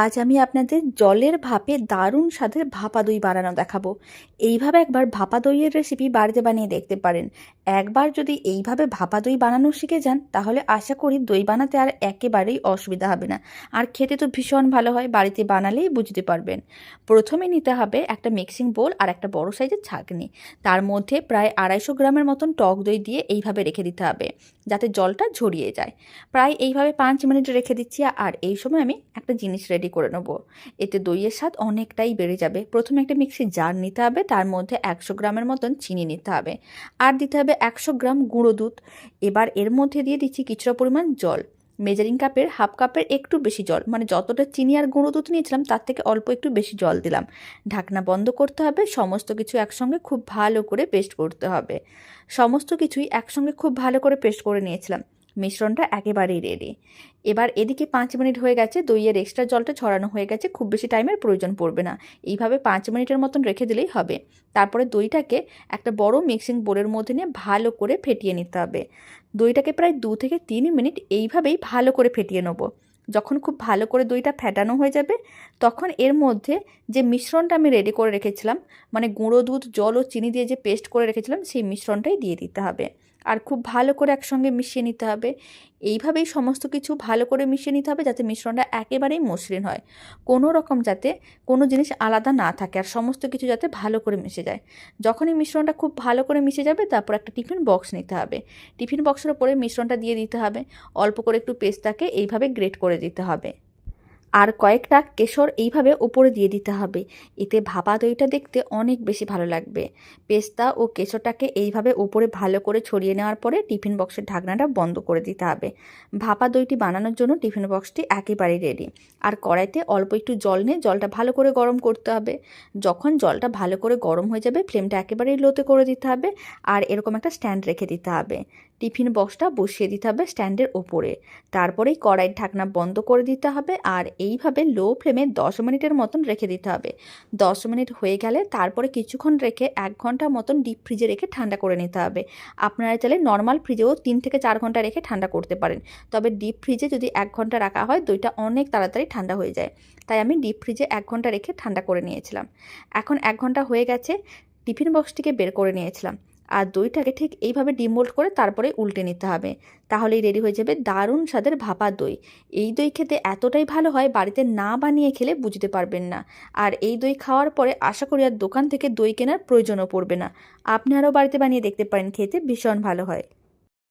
আজ আমি আপনাদের জলের ভাপে দারুণ স্বাদের ভাপা দই বানানো দেখাবো। এইভাবে একবার ভাপা দইয়ের রেসিপি বাড়িতে বানিয়ে দেখতে পারেন। একবার যদি এইভাবে ভাপা দই বানানো শিখে যান তাহলে আশা করি দই বানাতে আর একেবারেই অসুবিধা হবে না। আর খেতে তো ভীষণ ভালো হয়, বাড়িতে বানালেই বুঝতে পারবেন। প্রথমে নিতে হবে একটা মিক্সিং বোল আর একটা বড় সাইজের ছাঁকনি। তার মধ্যে প্রায় 250 গ্রামের মতন টক দই দিয়ে এইভাবে রেখে দিতে হবে যাতে জলটা ঝরিয়ে যায়। প্রায় এইভাবে 5 মিনিট রেখে দিচ্ছি। আর এই সময় আমি একটা জিনিস রেডি করে নেব। এতে দইয়ের স্বাদ অনেকটাই বেড়ে যাবে। প্রথমে একটা মিক্সির জার নিতে হবে, তার মধ্যে 100 গ্রামের মতন চিনি নিতে হবে, আর দিতে হবে 100 গ্রাম গুঁড়ো দুধ। এবার এর মধ্যে দিয়ে দিচ্ছি কিছুটা পরিমাণ জল। মেজারিং কাপের হাফ কাপের একটু বেশি জল, মানে যতটা চিনি আর গুঁড়ো দুধ নিয়েছিলাম তার থেকে অল্প একটু বেশি জল দিলাম। ঢাকনা বন্ধ করতে হবে। সমস্ত কিছু একসঙ্গে খুব ভালো করে পেস্ট করতে হবে। সমস্ত কিছুই একসঙ্গে খুব ভালো করে পেস্ট করে নিয়েছিলাম। মিশ্রণটা একেবারেই রেডি। এবার এদিকে 5 মিনিট হয়ে গেছে, দইয়ের এক্সট্রা জলটা ছড়ানো হয়ে গেছে, খুব বেশি টাইমের প্রয়োজন পড়বে না। এইভাবে 5 মিনিটের মতন রেখে দিলেই হবে। তারপরে দইটাকে একটা বড় মিক্সিং বোলের মধ্যে নিয়ে ভালো করে ফেটিয়ে নিতে হবে। দইটাকে প্রায় 2 থেকে 3 মিনিট এইভাবেই ভালো করে ফেটিয়ে নেব। যখন খুব ভালো করে দইটা ফেটানো হয়ে যাবে তখন এর মধ্যে যে মিশ্রণটা আমি রেডি করে রেখেছিলাম, মানে গুঁড়ো দুধ, জল ও চিনি দিয়ে যে পেস্ট করে রেখেছিলাম, সেই মিশ্রণটাই দিয়ে দিতে হবে। আর খুব ভালো করে একসঙ্গে মিশিয়ে নিতে হবে। এইভাবেই সমস্ত কিছু ভালো করে মিশিয়ে নিতে হবে যাতে মিশ্রণটা একেবারেই মসৃণ হয়। কোনো রকম যাতে কোনো জিনিস আলাদা না থাকে, আর সমস্ত কিছু যাতে ভালো করে মিশে যায়। যখনই মিশ্রণটা খুব ভালো করে মিশে যাবে তারপর একটা টিফিন বক্স নিতে হবে। টিফিন বক্সের ওপরে মিশ্রণটা দিয়ে দিতে হবে। অল্প করে একটু পেস্তাকে এইভাবে গ্রেট করে দিতে হবে। আর কয়েকটা কেশর এইভাবে উপরে দিয়ে দিতে হবে। এতে ভাপা দইটা দেখতে অনেক বেশি ভালো লাগবে। পেস্তা ও কেশরটাকে এইভাবে উপরে ভালো করে ছড়িয়ে নেওয়ার পরে টিফিন বক্সের ঢাকনাটা বন্ধ করে দিতে হবে। ভাপা দইটি বানানোর জন্য টিফিন বক্সটি একেবারেই রেডি। আর কড়াইতে অল্প একটু জল নিয়ে জলটা ভালো করে গরম করতে হবে। যখন জলটা ভালো করে গরম হয়ে যাবে ফ্লেমটা একেবারেই লোতে করে দিতে হবে। আর এরকম একটা স্ট্যান্ড রেখে দিতে হবে। টিফিন বক্সটা বসিয়ে দিতে হবে স্ট্যান্ডের ওপরে। তারপরেই কড়াইয়ের ঢাকনা বন্ধ করে দিতে হবে। আর এইভাবে লো ফ্লেমে 10 মিনিটের মতন রেখে দিতে হবে। 10 মিনিট হয়ে গেলে তারপরে কিছুক্ষণ রেখে 1 ঘন্টা মতন ডিপ ফ্রিজে রেখে ঠান্ডা করে নিতে হবে। আপনারা চাইলে নর্মাল ফ্রিজেও 3 থেকে 4 ঘন্টা রেখে ঠান্ডা করতে পারেন। তবে ডিপ ফ্রিজে যদি 1 ঘন্টা রাখা হয় দইটা অনেক তাড়াতাড়ি ঠান্ডা হয়ে যায়। তাই আমি ডিপ ফ্রিজে 1 ঘন্টা রেখে ঠান্ডা করে নিয়েছিলাম। এখন 1 ঘন্টা হয়ে গেছে, টিফিন বক্সটিকে বের করে নিয়েছিলাম। আর দইটাকে ঠিক এইভাবে ডিমোল্ড করে তারপরে উল্টে নিতে হবে। তাহলেই রেডি হয়ে যাবে দারুণ স্বাদের ভাপা দই। এই দই খেতে এতটাই ভালো হয়, বাড়িতে না বানিয়ে খেলে বুঝতে পারবেন না। আর এই দই খাওয়ার পরে আশা করি আর দোকান থেকে দই কেনার প্রয়োজনও পড়বে না। আপনি আরও বাড়িতে বানিয়ে দেখতে পারেন, খেতে ভীষণ ভালো হয়।